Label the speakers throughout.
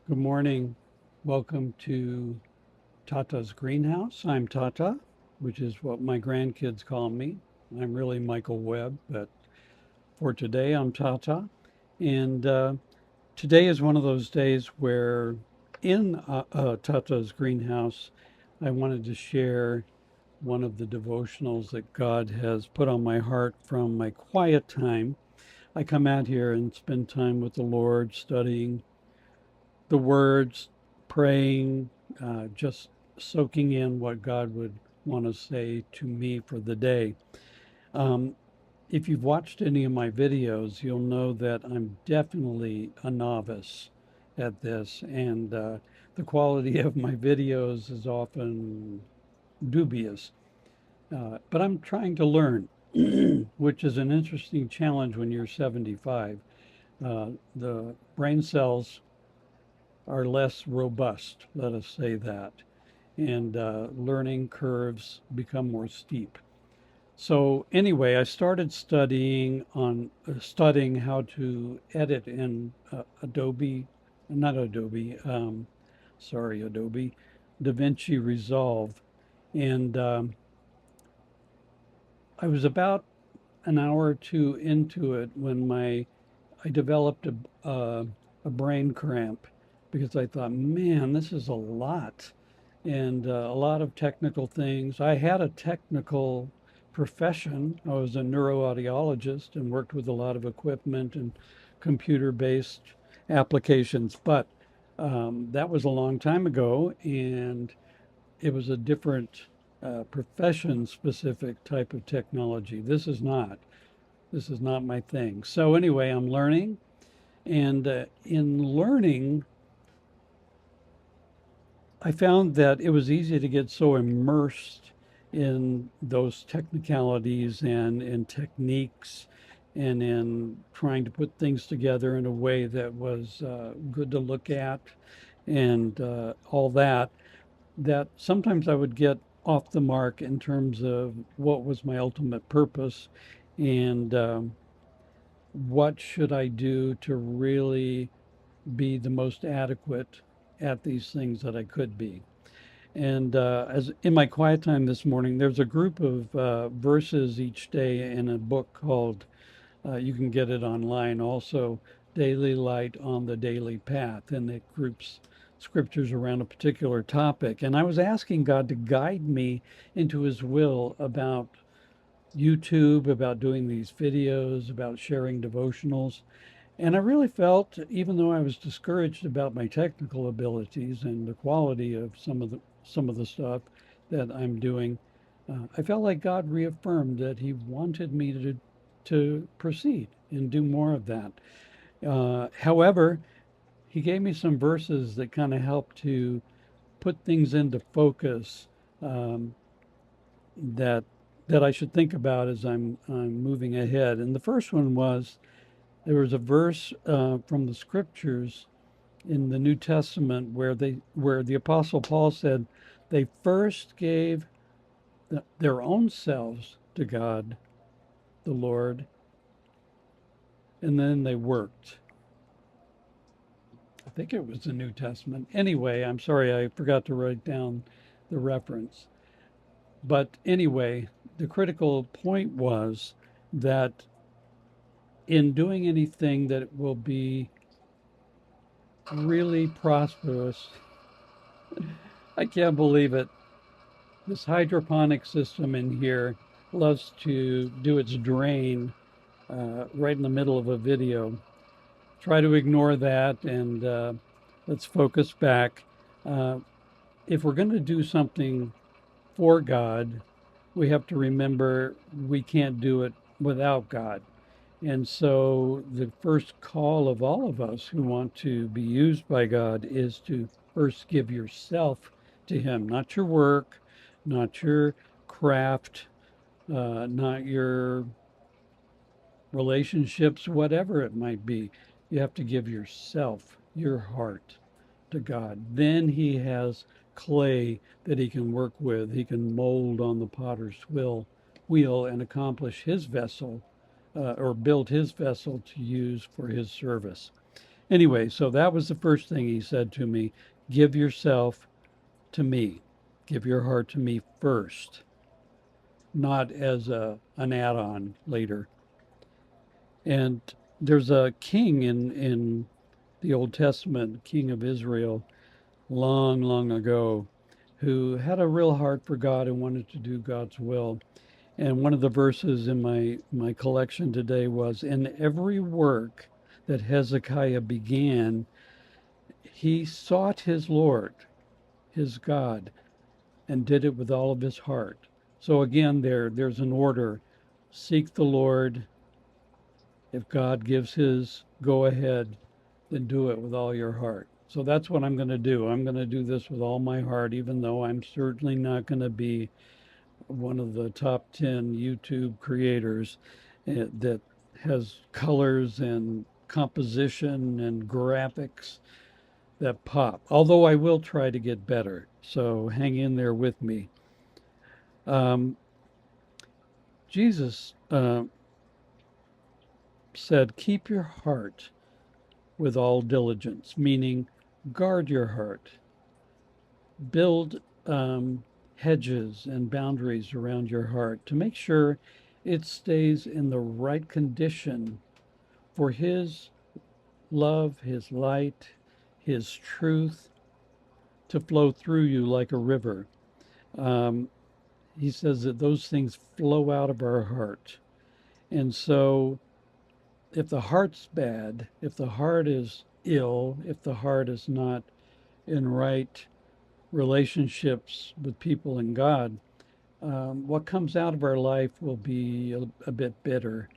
Speaker 1: Good morning. Welcome to Tata's Greenhouse. I'm Tata, which is what my grandkids call me. I'm really Michael Webb, but for today, I'm Tata. And today is one of those days where in Tata's Greenhouse, I wanted to share one of the devotionals that God has put on my heart from my quiet time. I come out here and spend time with the Lord, studying the words, praying, just soaking in what God would want to say to me for the day. Um, if you've watched any of my videos, you'll know that I'm definitely a novice at this, and the quality of my videos is often dubious. But I'm trying to learn, which is an interesting challenge when you're 75. The brain cells are less robust, let us say that, and learning curves become more steep. So anyway, I started studying how to edit in Adobe, not Adobe, sorry, Adobe, DaVinci Resolve, and I was about an hour or two into it when my I developed a brain cramp because I thought, man, this is a lot and a lot of technical things. I had a technical profession. I was a neuroaudiologist and worked with a lot of equipment and computer-based applications, but that was a long time ago, and it was a different profession-specific type of technology. This is not. This is not my thing. So anyway, I'm learning, and in learning, I found that it was easy to get so immersed in those technicalities and in techniques and in trying to put things together in a way that was good to look at and all that, that sometimes I would get off the mark in terms of what was my ultimate purpose and what should I do to really be the most adequate at these things that I could be. And as in my quiet time this morning, there's a group of verses each day in a book called, you can get it online also, Daily Light on the Daily Path, and it groups scriptures around a particular topic. And I was asking God to guide me into His will about YouTube, about doing these videos, about sharing devotionals. And I really felt, even though I was discouraged about my technical abilities and the quality of some of the stuff that I'm doing, I felt like God reaffirmed that He wanted me to proceed and do more of that. However, He gave me some verses that kind of helped to put things into focus um, that that I should think about as I'm moving ahead. And the first one was there was a verse from the scriptures in the New Testament where the Apostle Paul said they first gave their own selves to God, the Lord, and then they worked. I think it was the New Testament. Anyway, I'm sorry I forgot to write down the reference. But anyway, the critical point was that in doing anything that will be really prosperous, I can't believe it. This hydroponic system in here loves to do its drain right in the middle of a video. Try to ignore that and let's focus back. Uh, if we're going to do something for God, we have to remember we can't do it without God. And so the first call of all of us who want to be used by God is to first give yourself to Him, not your work, not your craft, not your relationships, whatever it might be. You have to give yourself, your heart to God. Then He has clay that He can work with. He can mold on the potter's wheel and accomplish His vessel or build His vessel to use for His service. Anyway, so that was the first thing he said to me. Give yourself to me. Give your heart to me first, not as an add-on later. And there's a king in the Old Testament, king of Israel, long, long ago, who had a real heart for God and wanted to do God's will. And one of the verses in my collection today was, in every work that Hezekiah began, he sought his Lord, his God, and did it with all of his heart. So again, there's an order. Seek the Lord. If God gives his go ahead, then do it with all your heart. So that's what I'm going to do. I'm going to do this with all my heart, even though I'm certainly not going to be one of the top 10 YouTube creators that has colors and composition and graphics that pop. Although I will try to get better. So hang in there with me. Um, Jesus said, keep your heart with all diligence, meaning guard your heart, build hedges and boundaries around your heart to make sure it stays in the right condition for His love, His light, His truth to flow through you like a river. Um, he says that those things flow out of our heart. And so if the heart's bad, if the heart is ill, if the heart is not in right relationships with people and God, what comes out of our life will be a bit bitter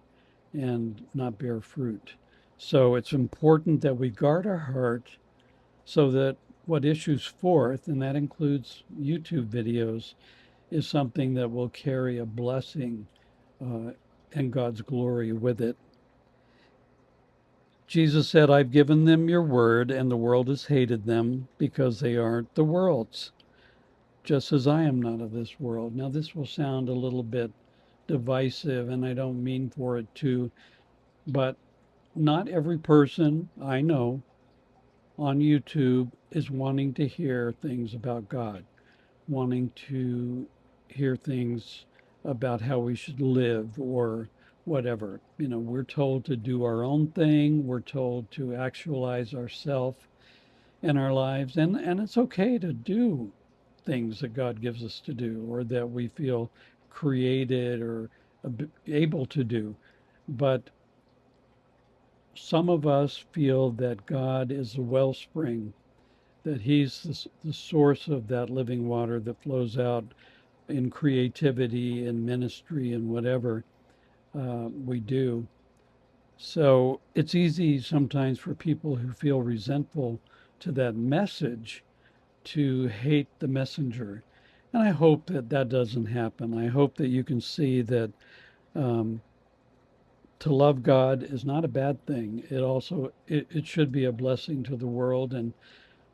Speaker 1: and not bear fruit. So it's important that we guard our heart so that what issues forth, and that includes YouTube videos, is something that will carry a blessing uh, and God's glory with it. Jesus said, I've given them your word, and the world has hated them because they aren't the world's, just as I am not of this world. Now, this will sound a little bit divisive, and I don't mean for it to, but not every person I know on YouTube is wanting to hear things about God, wanting to hear things about how we should live or whatever. You know, we're told to do our own thing, we're told to actualize ourselves in our lives, and it's okay to do things that God gives us to do or that we feel created or able to do. But some of us feel that God is a wellspring, that He's the source of that living water that flows out in creativity and ministry and whatever we do. So it's easy sometimes for people who feel resentful to that message to hate the messenger. And I hope that that doesn't happen. I hope that you can see that um, to love God is not a bad thing. It should be a blessing to the world. And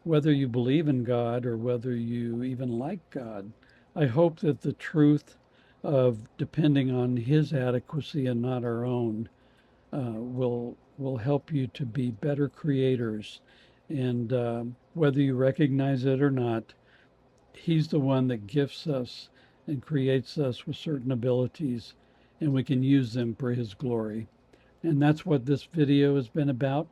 Speaker 1: whether you believe in God or whether you even like God, I hope that the truth of depending on His adequacy and not our own will help you to be better creators. And whether you recognize it or not, He's the one that gifts us and creates us with certain abilities, and we can use them for His glory. And that's what this video has been about.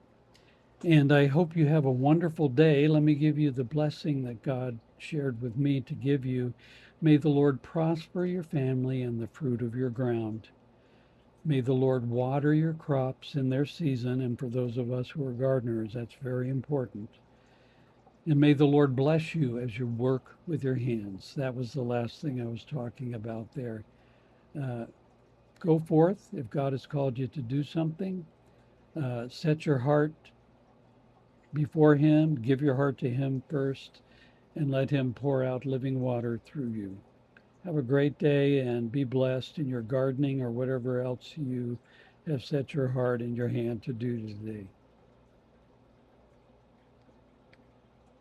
Speaker 1: And I hope you have a wonderful day. Let me give you the blessing that God shared with me to give you. May the Lord prosper your family and the fruit of your ground. May the Lord water your crops in their season. And for those of us who are gardeners, that's very important. And may the Lord bless you as you work with your hands. That was the last thing I was talking about there. Uh, Go forth if God has called you to do something. Set your heart before Him, give your heart to Him first, and let Him pour out living water through you. Have a great day and be blessed in your gardening or whatever else you have set your heart and your hand to do today.